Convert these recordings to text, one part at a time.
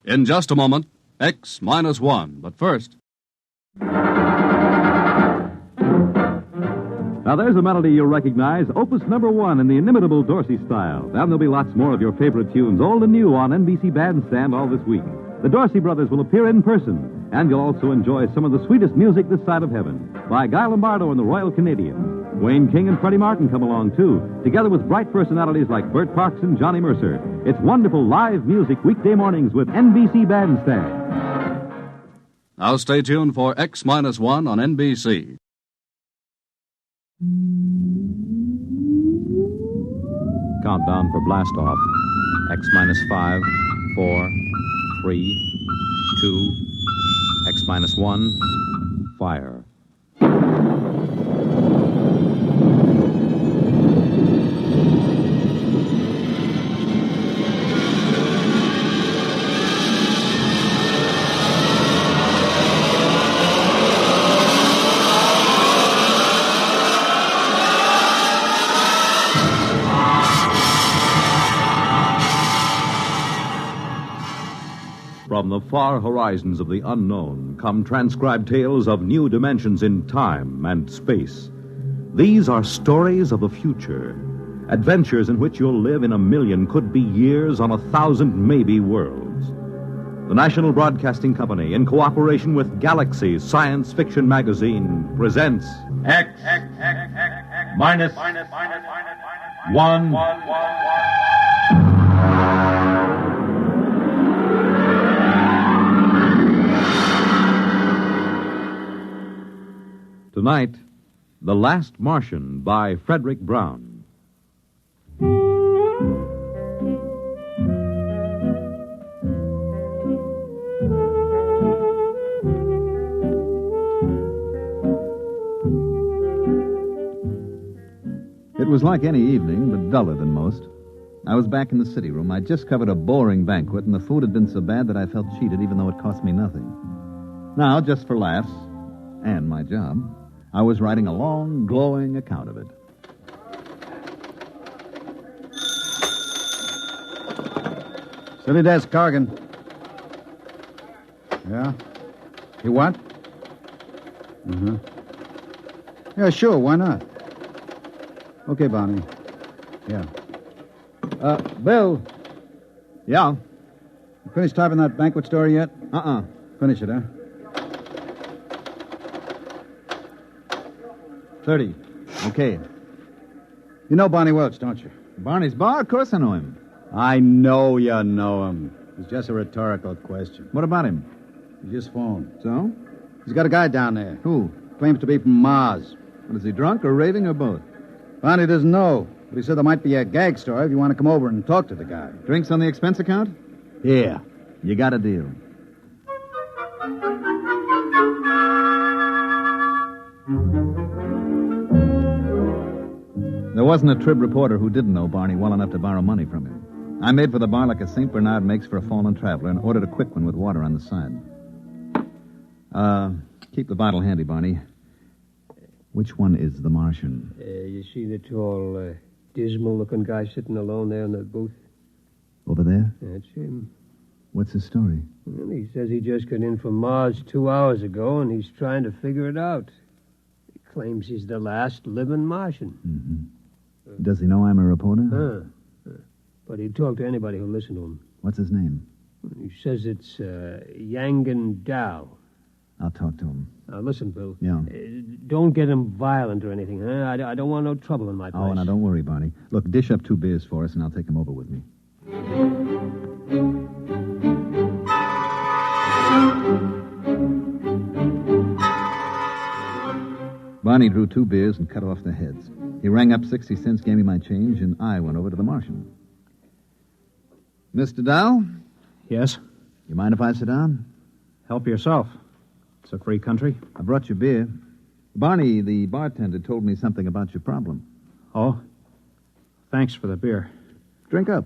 In just a moment, X minus 1. But first... Now, there's a melody you'll recognize, opus number 1 in the inimitable Dorsey style. Then there'll be lots more of your favorite tunes, old and new, on NBC Bandstand all this week. The Dorsey brothers will appear in person, and you'll also enjoy some of the sweetest music this side of heaven by Guy Lombardo and the Royal Canadians. Wayne King and Freddie Martin come along, too, together with bright personalities like Bert Parks and Johnny Mercer. It's wonderful live music weekday mornings with NBC Bandstand. Now stay tuned for X minus 1 on NBC. Countdown for blast off. X minus 5, 4, 3, 2, X minus 1, fire. From the far horizons of the unknown come transcribed tales of new dimensions in time and space. These are stories of the future, adventures in which you'll live in a million, could be years, on 1,000 maybe worlds. The National Broadcasting Company, in cooperation with Galaxy Science Fiction Magazine, presents X minus 1. Tonight, The Last Martian by Frederick Brown. It was like any evening, but duller than most. I was back in the city room. I'd just covered a boring banquet, and the food had been so bad that I felt cheated, even though it cost me nothing. Now, just for laughs, and my job, I was writing a long, glowing account of it. City desk, Corrigan. Yeah? You what? Mm-hmm. Yeah, sure, why not? Okay, Bonnie. Yeah. Bill. Yeah? You finished typing that banquet story yet? Finish it, huh? 30. Okay. You know Barney Welch, don't you? Barney's bar? Of course I know him. I know you know him. It's just a rhetorical question. What about him? He just phoned. So? He's got a guy down there. Who? Claims to be from Mars. What, is he drunk or raving or both? Barney doesn't know, but he said there might be a gag story if you want to come over and talk to the guy. Drinks on the expense account? Yeah. You got a deal. There wasn't a Trib reporter who didn't know Barney well enough to borrow money from him. I made for the bar like a St. Bernard makes for a fallen traveler and ordered a quick one with water on the side. Keep the bottle handy, Barney. Which one is the Martian? You see the tall, dismal-looking guy sitting alone there in the booth? Over there? That's him. What's his story? Well, he says he just got in from Mars 2 hours ago, and he's trying to figure it out. He claims he's the last living Martian. Mm-hmm. Does he know I'm a reporter? But he'd talk to anybody who'll listen to him. What's his name? He says it's Yangan Dow. I'll talk to him. Now, listen, Bill. Yeah. Don't get him violent or anything, huh? I don't want no trouble in my place. Oh, now don't worry, Barney. Look, dish up 2 beers for us, and I'll take him over with me. Barney drew 2 beers and cut off the heads. He rang up 60 cents, gave me my change, and I went over to the Martian. Mr. Dow? Yes? You mind if I sit down? Help yourself. It's a free country. I brought you beer. Barney, the bartender, told me something about your problem. Oh? Thanks for the beer. Drink up.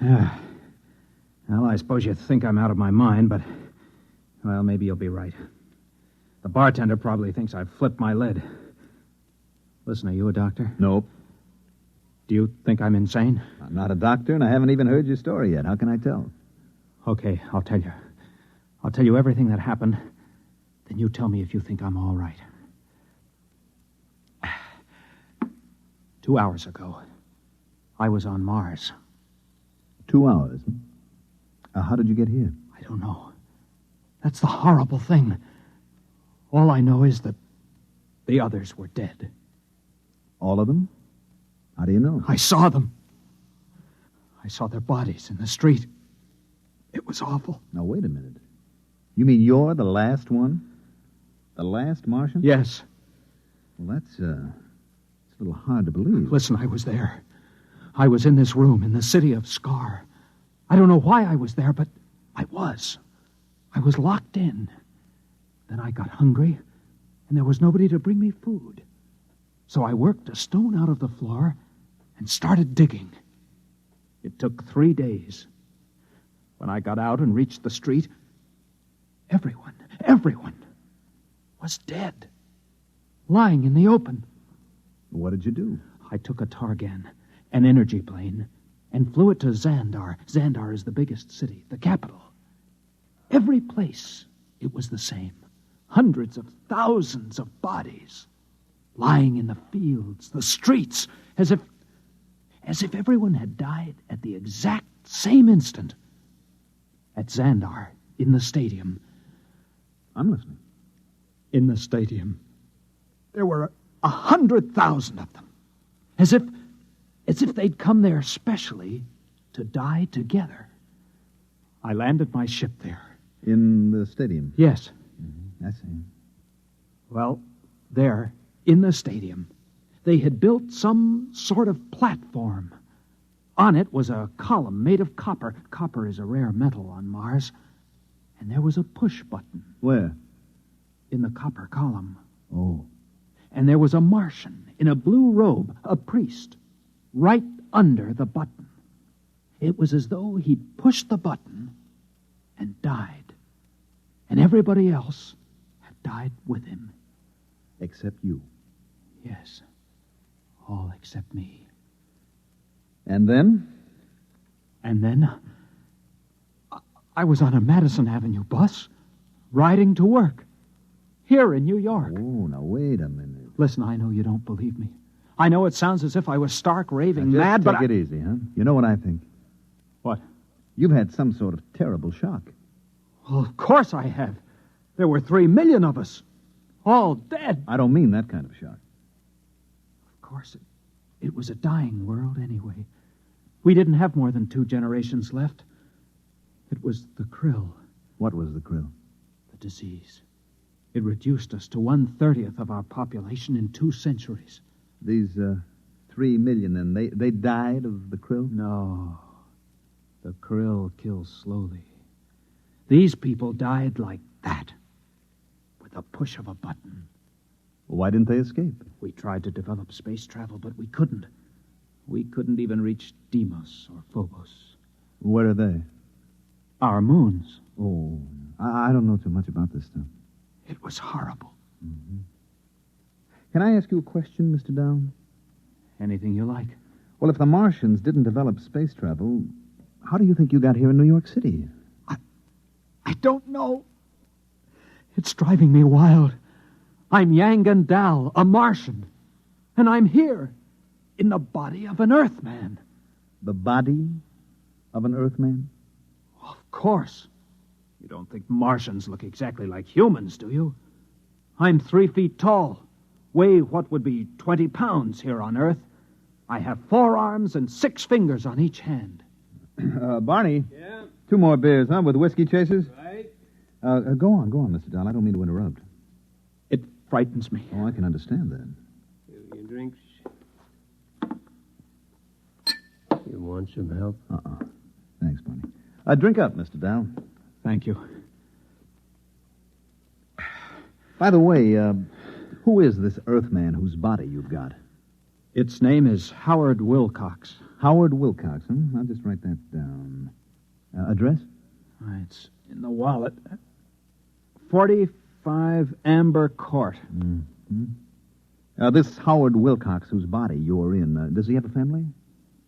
Well, I suppose you think I'm out of my mind, but, well, maybe you'll be right. The bartender probably thinks I've flipped my lid. Listen, are you a doctor? Nope. Do you think I'm insane? I'm not a doctor, and I haven't even heard your story yet. How can I tell? Okay, I'll tell you. I'll tell you everything that happened. Then you tell me if you think I'm all right. 2 hours ago, I was on Mars. 2 hours? How did you get here? I don't know. That's the horrible thing. All I know is that the others were dead. All of them? How do you know? I saw them. I saw their bodies in the street. It was awful. Now, wait a minute. You mean you're the last one? The last Martian? Yes. Well, it's a little hard to believe. Listen, I was there. I was in this room in the city of Scar. I don't know why I was there, but I was. I was locked in. Then I got hungry, and there was nobody to bring me food. So I worked a stone out of the floor and started digging. It took 3 days. When I got out and reached the street, everyone was dead, lying in the open. What did you do? I took a Targan, an energy plane, and flew it to Xandar. Xandar is the biggest city, the capital. Every place, it was the same. Hundreds of thousands of bodies lying in the fields, the streets, as if everyone had died at the exact same instant. At Xandar, in the stadium. I'm listening. In the stadium, there were 100,000 of them. As if they'd come there specially to die together. I landed my ship there. In the stadium? Yes. I see. Well, there, in the stadium, they had built some sort of platform. On it was a column made of copper. Copper is a rare metal on Mars. And there was a push button. Where? In the copper column. Oh. And there was a Martian in a blue robe, a priest, right under the button. It was as though he'd pushed the button and died. And everybody else had died with him. Except you. Yes. All except me. And then? And then I was on a Madison Avenue bus, riding to work, here in New York. Oh, now wait a minute. Listen, I know you don't believe me. I know it sounds as if I was stark raving Now, mad, just but take it easy, huh? You know what I think? What? You've had some sort of terrible shock. Well, of course I have. There were 3 million of us, all dead. I don't mean that kind of shock. Of course, it was a dying world anyway. We didn't have more than 2 generations left. It was the krill. What was the krill? The disease. It reduced us to 1/30th of our population in 2 centuries. These 3 million, then, they died of the krill? No. The krill kills slowly. These people died like that, with a push of a button. Why didn't they escape? We tried to develop space travel, but we couldn't. We couldn't even reach Deimos or Phobos. Where are they? Our moons. Oh, I don't know too much about this stuff. It was horrible. Mm-hmm. Can I ask you a question, Mr. Down? Anything you like. Well, if the Martians didn't develop space travel, how do you think you got here in New York City? I don't know. It's driving me wild. I'm Yangan Dal, a Martian. And I'm here, in the body of an Earthman. The body of an Earthman? Of course. You don't think Martians look exactly like humans, do you? I'm 3 feet tall, weigh what would be 20 pounds here on Earth. I have 4 arms and 6 fingers on each hand. Barney? Yeah? 2 more beers, huh, with whiskey chasers? Right? Go on, Mr. Dahl. I don't mean to interrupt. It frightens me. Oh, I can understand that. Here are your drinks. You want some help? Thanks, Barney. Drink up, Mr. Dow. Thank you. By the way, who is this Earthman whose body you've got? Its name is Howard Wilcox. Howard Wilcox, huh? I'll just write that down. Address? It's in the wallet. 45 Amber Court. Mm-hmm. This Howard Wilcox, whose body you're in, does he have a family?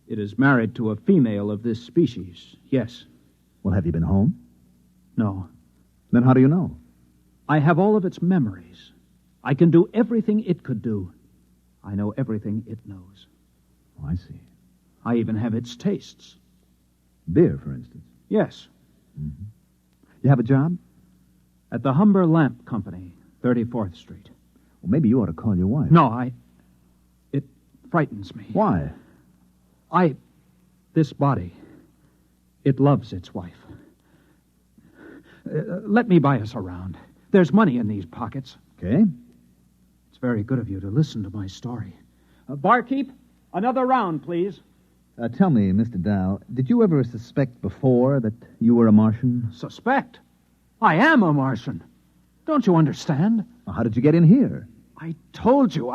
It is married to a female of this species, yes. Well, have you been home? No. Then how do you know? I have all of its memories. I can do everything it could do. I know everything it knows. Oh, I see. I even have its tastes. Beer, for instance. Yes. Mm-hmm. You have a job? At the Humber Lamp Company, 34th Street. Well, maybe you ought to call your wife. No, It frightens me. Why? This body, it loves its wife. Let me buy us a round. There's money in these pockets. Okay. It's very good of you to listen to my story. Barkeep, another round, please. Tell me, Mr. Dow, did you ever suspect before that you were a Martian? Suspect? I am a Martian. Don't you understand? Well, how did you get in here? I told you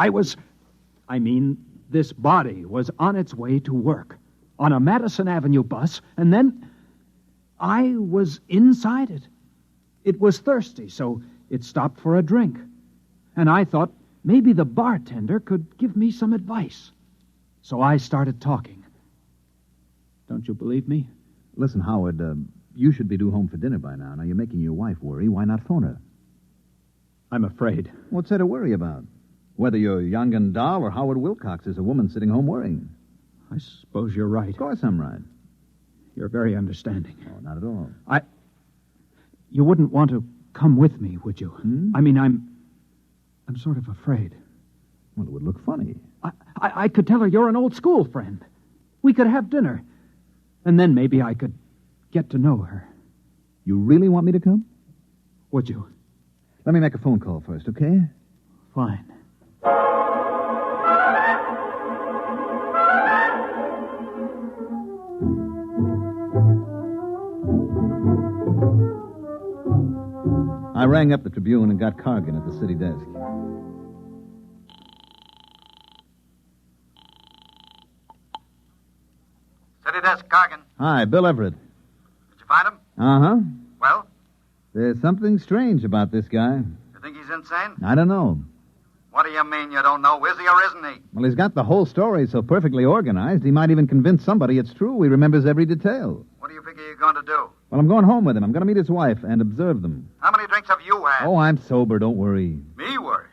this body was on its way to work on a Madison Avenue bus, and then I was inside it. It was thirsty, so it stopped for a drink. And I thought maybe the bartender could give me some advice. So I started talking. Don't you believe me? Listen, Howard, you should be due home for dinner by now. Now, you're making your wife worry. Why not phone her? I'm afraid. What's there to worry about? Whether you're young and Dow or Howard Wilcox, is a woman sitting home worrying. I suppose you're right. Of course I'm right. You're very understanding. Oh, not at all. You wouldn't want to come with me, would you? Hmm? I'm sort of afraid. Well, it would look funny. I could tell her you're an old school friend. We could have dinner. And then maybe I could get to know her. You really want me to come? Would you? Let me make a phone call first, okay? Fine. I rang up the Tribune and got Cargan at the city desk. City desk, Cargan. Hi, Bill Everett. Did you find him? Uh-huh. Well, There's something strange about this guy. you think he's insane? I don't know. What do you mean you don't know? Is he or isn't he? Well, he's got the whole story so perfectly organized, he might even convince somebody it's true. He remembers every detail. What do you figure you're going to do? Well, I'm going home with him. I'm going to meet his wife and observe them. How many drinks have you had? Oh, I'm sober. Don't worry. Me worry.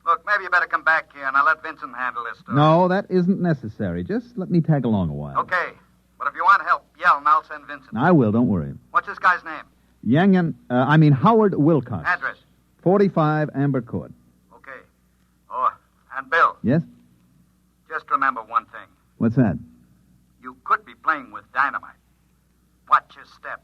Look, maybe you better come back here and I'll let Vincent handle this stuff. No, that isn't necessary. Just let me tag along a while. Okay. But if you want help, yell and I'll send Vincent. I will. Don't worry. What's this guy's name? Howard Wilcox. Address. 45 Amber Court. Okay. Oh, and Bill, Yes? just remember one thing. What's that? You could be playing with dynamite. Watch your step.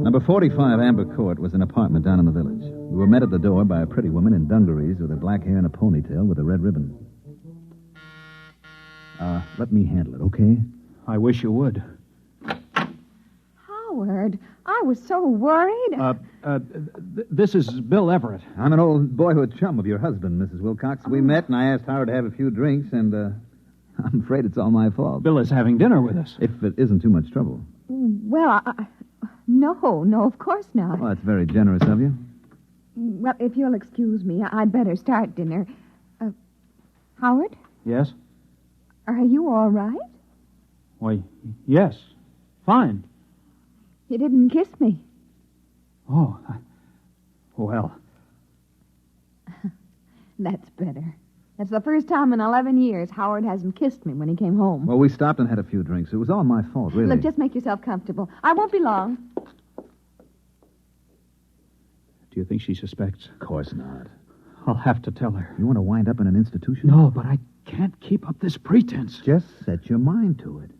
Number 45 Amber Court was an apartment down in the village. We were met at the door by a pretty woman in dungarees with her black hair and a ponytail with a red ribbon. Let me handle it, okay? I wish you would. Howard, I was so worried. This is Bill Everett. I'm an old boyhood chum of your husband, Mrs. Wilcox. We met, and I asked Howard to have a few drinks, and I'm afraid it's all my fault. Bill is having dinner with us. If it isn't too much trouble. Well, no, of course not. Well, that's very generous of you. Well, if you'll excuse me, I'd better start dinner. Howard, Yes? are you all right? Why, yes. Fine. You didn't kiss me. Oh, well. That's better. That's the first time in 11 years Howard hasn't kissed me when he came home. Well, we stopped and had a few drinks. It was all my fault, really. Look, just make yourself comfortable. I won't be long. Do you think she suspects? Of course not. I'll have to tell her. You want to wind up in an institution? No, but I can't keep up this pretense. Just set your mind to it.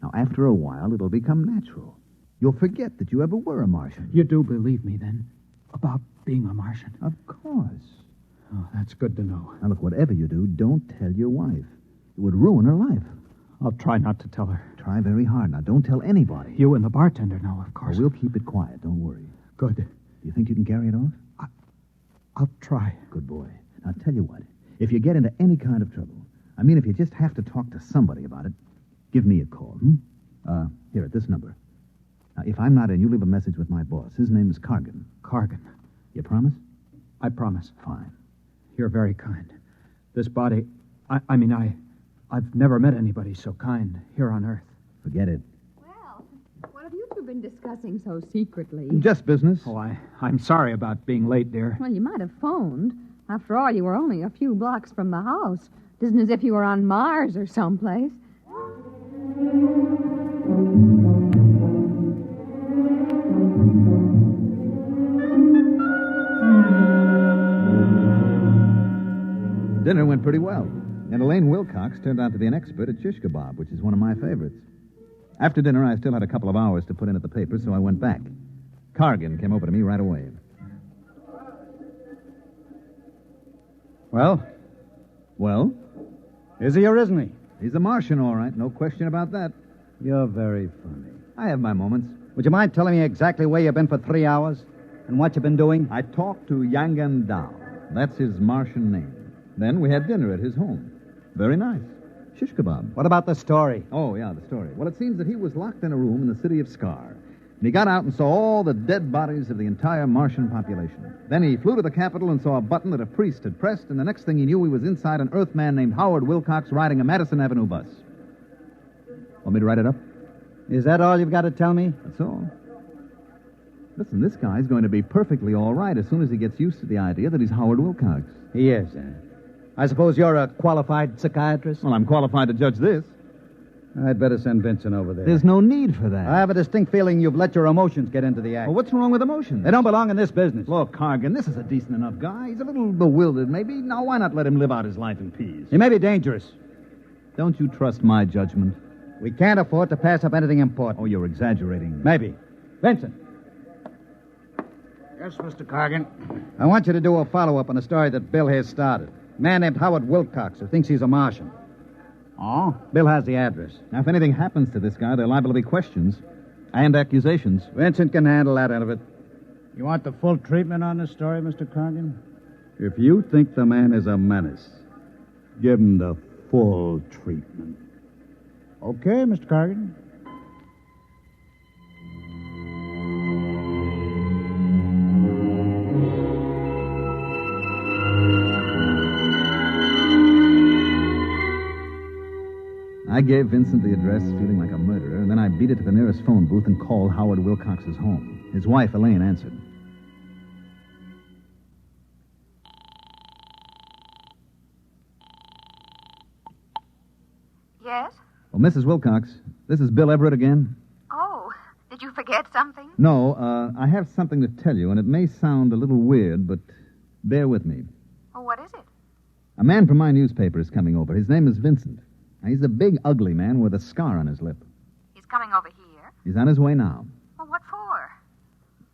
Now, after a while, it'll become natural. You'll forget that you ever were a Martian. You do believe me, then, about being a Martian? Of course. Oh, that's good to know. Now, look, whatever you do, don't tell your wife. It would ruin her life. I'll try not to tell her. Try very hard. Now, don't tell anybody. You and the bartender know, of Well, course. we'll keep it quiet. Don't worry. Good. Do you think you can carry it off? I'll try. Good boy. Now, tell you what. If you get into any kind of trouble, I mean, if you just have to talk to somebody about it, give me a call, Here, at this number. Now, if I'm not in, you leave a message with my boss. His name is Cargan. Cargan. You promise? I promise. Fine. You're very kind. This body... I've never met anybody so kind here on Earth. Forget it. Well, what have you two been discussing so secretly? Just business. Oh, I'm sorry about being late, dear. Well, you might have phoned. After all, you were only a few blocks from the house. It isn't as if you were on Mars or someplace. Dinner went pretty well, and Elaine Wilcox turned out to be an expert at shish kebab, which is one of my favorites. After dinner, I still had a couple of hours to put in at the paper, so I went back. Cargan came over to me right away. Well? Well? Is he or isn't he? He's a Martian, all right. No question about that. You're very funny. I have my moments. Would you mind telling me exactly where you've been for 3 hours? And what you've been doing? I talked to Yangan Dao. That's his Martian name. Then we had dinner at his home. Very nice. Shish kebab. What about the story? Oh, yeah, the story. Well, it seems that he was locked in a room in the city of Scar. And he got out and saw all the dead bodies of the entire Martian population. Then he flew to the capital and saw a button that a priest had pressed, and the next thing he knew, he was inside an Earthman named Howard Wilcox riding a Madison Avenue bus. Want me to write it up? Is that all you've got to tell me? That's all. Listen, this guy's going to be perfectly all right as soon as he gets used to the idea that he's Howard Wilcox. He is, I suppose you're a qualified psychiatrist? Well, I'm qualified to judge this. I'd better send Vincent over there. There's no need for that. I have a distinct feeling you've let your emotions get into the act. Well, what's wrong with emotions? They don't belong in this business. Look, Cargan, this is a decent enough guy. He's a little bewildered, maybe. Now, why not let him live out his life in peace? He may be dangerous. Don't you trust my judgment? We can't afford to pass up anything important. Oh, you're exaggerating. Maybe. Vincent. Yes, Mr. Cargan. I want you to do a follow-up on a story that Bill has started. A man named Howard Wilcox who thinks he's a Martian. Oh? Bill has the address. Now, if anything happens to this guy, there are liable to be questions and accusations. Vincent can handle that end of it. You want the full treatment on this story, Mr. Cargan? If you think the man is a menace, give him the full treatment. Okay, Mr. Cargan. I gave Vincent the address, feeling like a murderer, and then I beat it to the nearest phone booth and called Howard Wilcox's home. His wife, Elaine, answered. Yes? Well, Mrs. Wilcox, this is Bill Everett again. Oh, did you forget something? No, I have something to tell you, and it may sound a little weird, but bear with me. Oh, what is it? A man from my newspaper is coming over. His name is Vincent. Now, he's a big, ugly man with a scar on his lip. He's coming over here? He's on his way now. Well, what for?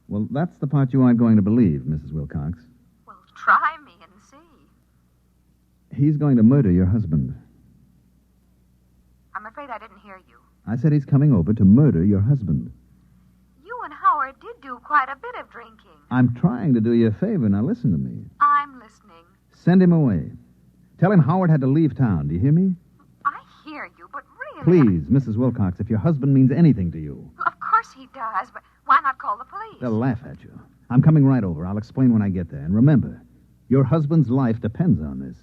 Well, that's the part you aren't going to believe, Mrs. Wilcox. Well, try me and see. He's going to murder your husband. I'm afraid I didn't hear you. I said he's coming over to murder your husband. You and Howard did do quite a bit of drinking. I'm trying to do you a favor. Now, listen to me. I'm listening. Send him away. Tell him Howard had to leave town. Do you hear me? I hear you, but really... Please, Mrs. Wilcox, if your husband means anything to you. Well, of course he does, but why not call the police? They'll laugh at you. I'm coming right over. I'll explain when I get there. And remember, your husband's life depends on this.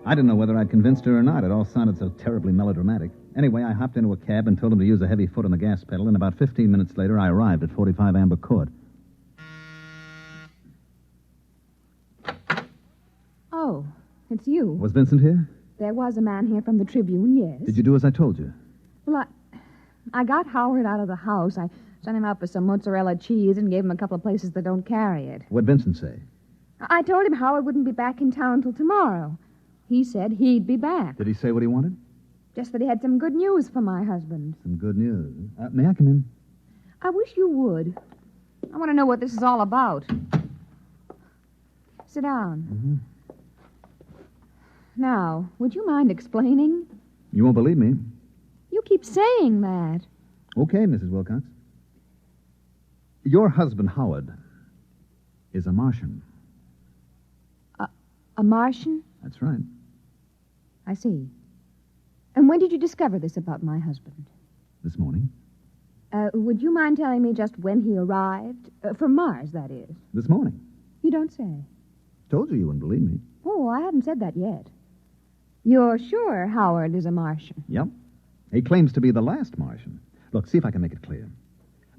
I didn't know whether I'd convinced her or not. It all sounded so terribly melodramatic. Anyway, I hopped into a cab and told him to use a heavy foot on the gas pedal, and about 15 minutes later, I arrived at 45 Amber Court. Oh, it's you. Was Vincent here? There was a man here from the Tribune, yes. Did you do as I told you? Well, I got Howard out of the house. I sent him out for some mozzarella cheese and gave him a couple of places that don't carry it. What'd Vincent say? I told him Howard wouldn't be back in town till tomorrow. He said he'd be back. Did he say what he wanted? Just that he had some good news for my husband. Some good news. May I come in? I wish you would. I want to know what this is all about. Sit down. Mm-hmm. Now, would you mind explaining? You won't believe me. You keep saying that. Okay, Mrs. Wilcox. Your husband, Howard, is a Martian. A Martian? That's right. I see. And when did you discover this about my husband? This morning. Would you mind telling me just when he arrived? From Mars, that is. This morning. You don't say. Told you wouldn't believe me. Oh, I haven't said that yet. You're sure Howard is a Martian? Yep. He claims to be the last Martian. Look, see if I can make it clear.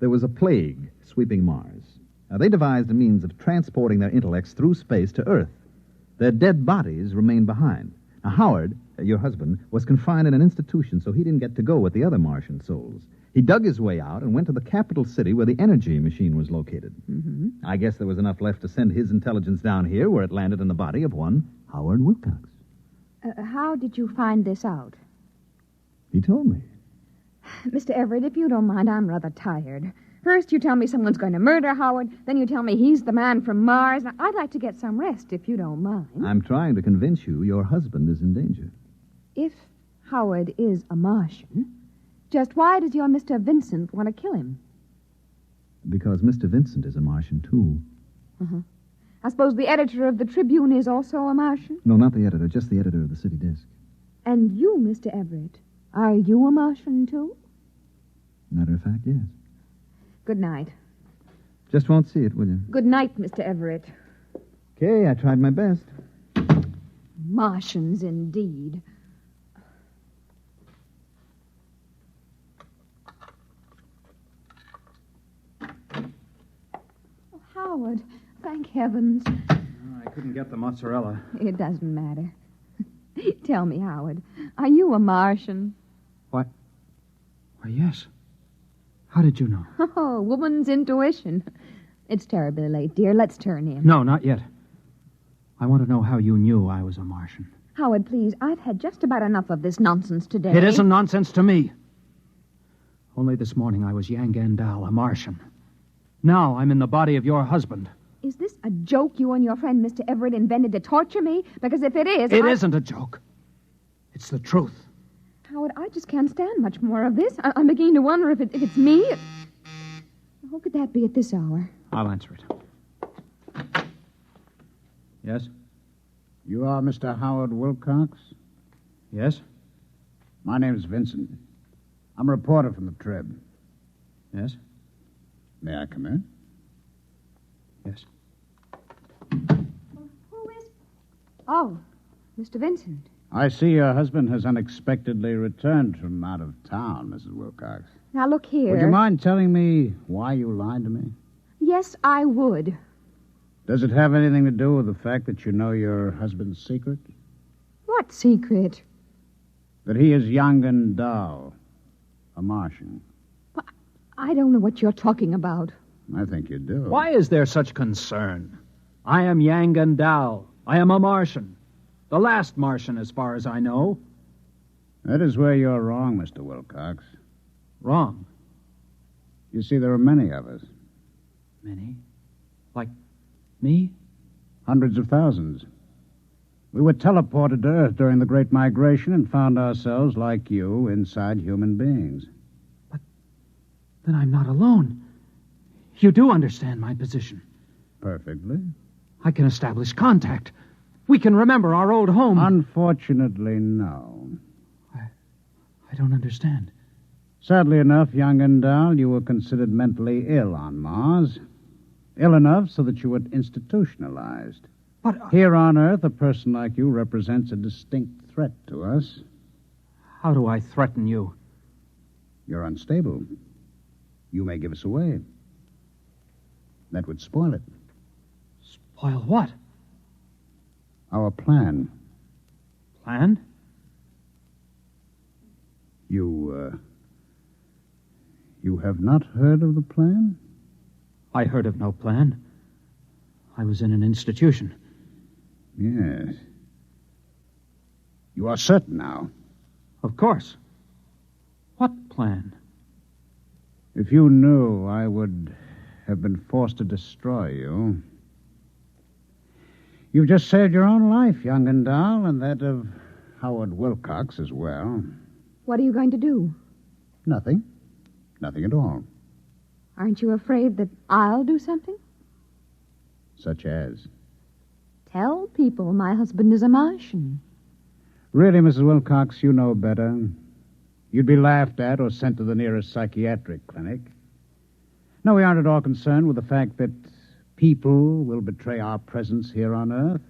There was a plague sweeping Mars. Now, they devised a means of transporting their intellects through space to Earth. Their dead bodies remained behind. Now, Howard, your husband, was confined in an institution, so he didn't get to go with the other Martian souls. He dug his way out and went to the capital city where the energy machine was located. Mm-hmm. I guess there was enough left to send his intelligence down here, where it landed in the body of one Howard Wilcox. How did you find this out? He told me. Mr. Everett, if you don't mind, I'm rather tired. First you tell me someone's going to murder Howard, then you tell me he's the man from Mars. Now, I'd like to get some rest, if you don't mind. I'm trying to convince you your husband is in danger. If Howard is a Martian, just why does your Mr. Vincent want to kill him? Because Mr. Vincent is a Martian, too. Uh-huh. I suppose the editor of the Tribune is also a Martian? No, not the editor, just the editor of the city desk. And you, Mr. Everett, are you a Martian, too? Matter of fact, yes. Good night. Just won't see it, will you? Good night, Mr. Everett. Okay, I tried my best. Martians, indeed. Oh, Howard, thank heavens. I couldn't get the mozzarella. It doesn't matter. Tell me, Howard, are you a Martian? What? Why, yes. How did you know? Oh, woman's intuition. It's terribly late, dear. Let's turn in. No, not yet. I want to know how you knew I was a Martian. Howard, please, I've had just about enough of this nonsense today. It isn't nonsense to me. Only this morning I was Yang Gandal, a Martian. Now I'm in the body of your husband. Is this a joke you and your friend Mr. Everett invented to torture me? Because if it is... It isn't a joke. It's the truth. Howard, I just can't stand much more of this. I'm beginning to wonder if it's me. Who could that be at this hour? I'll answer it. Yes? You are Mr. Howard Wilcox? Yes? My name's Vincent. I'm a reporter from the Trib. Yes? May I come in? Yes. Who is... Oh, Mr. Vincent. I see your husband has unexpectedly returned from out of town, Mrs. Wilcox. Now, look here. Would you mind telling me why you lied to me? Yes, I would. Does it have anything to do with the fact that you know your husband's secret? What secret? That he is Yang Gandal, a Martian. I don't know what you're talking about. I think you do. Why is there such concern? I am Yang Gandal. I am a Martian. The last Martian, as far as I know. That is where you're wrong, Mr. Wilcox. Wrong. You see, there are many of us. Many? Like me? Hundreds of thousands. We were teleported to Earth during the Great Migration and found ourselves, like you, inside human beings. But then I'm not alone. You do understand my position. Perfectly. I can establish contact. We can remember our old home. Unfortunately, no. I don't understand. Sadly enough, young Gandal, you were considered mentally ill on Mars. Ill enough so that you were institutionalized. But here on Earth, a person like you represents a distinct threat to us. How do I threaten you? You're unstable. You may give us away. That would spoil it. Spoil what? Our plan. Plan? You have not heard of the plan? I heard of no plan. I was in an institution. Yes. You are certain now? Of course. What plan? If you knew, I would have been forced to destroy you. You've just saved your own life, young Gandal, and that of Howard Wilcox as well. What are you going to do? Nothing. Nothing at all. Aren't you afraid that I'll do something? Such as? Tell people my husband is a Martian. Really, Mrs. Wilcox, you know better. You'd be laughed at or sent to the nearest psychiatric clinic. No, we aren't at all concerned with the fact that people will betray our presence here on Earth.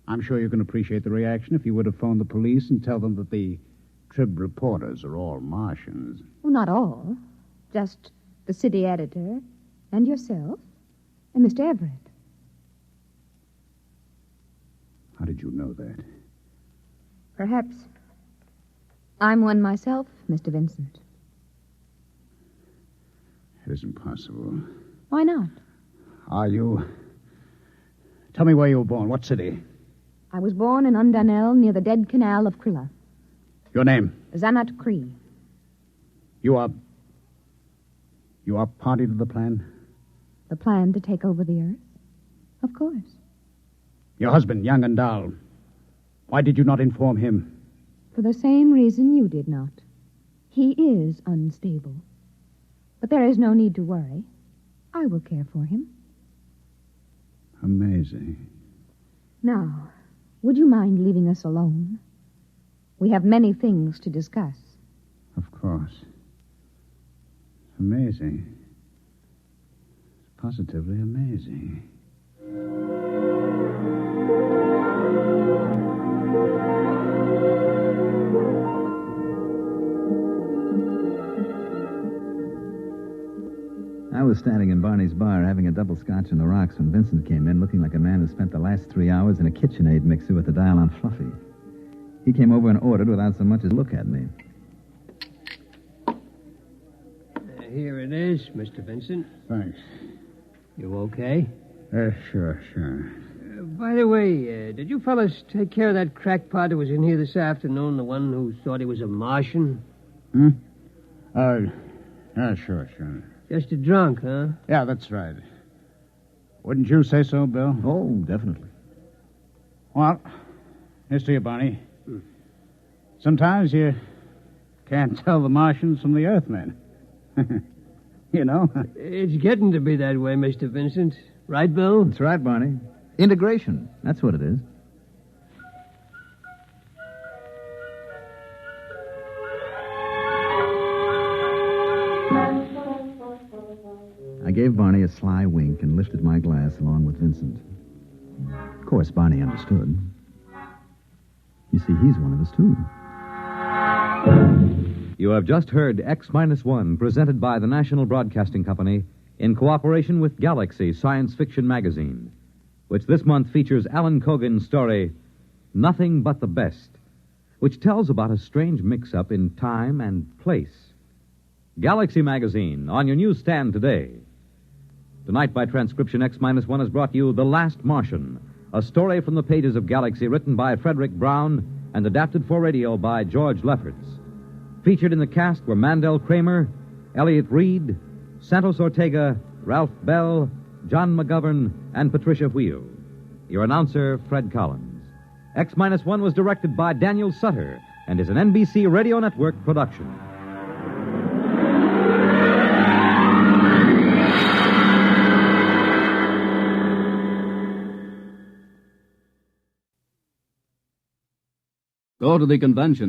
I'm sure you can appreciate the reaction if you were to phone the police and tell them that the Trib reporters are all Martians. Well, not all. Just the city editor and yourself and Mr. Everett. How did you know that? Perhaps I'm one myself, Mr. Vincent. It isn't possible. Why not? Are you? Tell me where you were born. What city? I was born in Undunell near the dead canal of Krilla. Your name? Zanat Cree. You are party to the plan? The plan to take over the Earth? Of course. Your husband, young and dull. Why did you not inform him? For the same reason you did not. He is unstable. But there is no need to worry. I will care for him. Amazing. Now, would you mind leaving us alone? We have many things to discuss. Of course. Amazing. Positively amazing. I was standing in Barney's bar having a double scotch on the rocks when Vincent came in looking like a man who spent the last 3 hours in a KitchenAid mixer with the dial on Fluffy. He came over and ordered without so much as look at me. Here it is, Mr. Vincent. Thanks. You okay? Sure. By the way, did you fellas take care of that crackpot who was in here this afternoon, the one who thought he was a Martian? Sure. Just a drunk, huh? Yeah, that's right. Wouldn't you say so, Bill? Oh, definitely. Well, here's to you, Barney. Sometimes you can't tell the Martians from the Earthmen. You know? It's getting to be that way, Mr. Vincent. Right, Bill? That's right, Barney. Integration. That's what it is. I gave Barney a sly wink and lifted my glass along with Vincent. Of course, Barney understood. You see, he's one of us, too. You have just heard X-1, presented by the National Broadcasting Company in cooperation with Galaxy Science Fiction Magazine, which this month features Alan Cogan's story, Nothing But the Best, which tells about a strange mix-up in time and place. Galaxy Magazine, on your newsstand today. Tonight, by transcription, X-1 has brought you The Last Martian, a story from the pages of Galaxy written by Frederick Brown and adapted for radio by George Lefferts. Featured in the cast were Mandel Kramer, Elliot Reed, Santos Ortega, Ralph Bell, John McGovern, and Patricia Wheel. Your announcer, Fred Collins. X-1 was directed by Daniel Sutter and is an NBC Radio Network production. Go to the convention.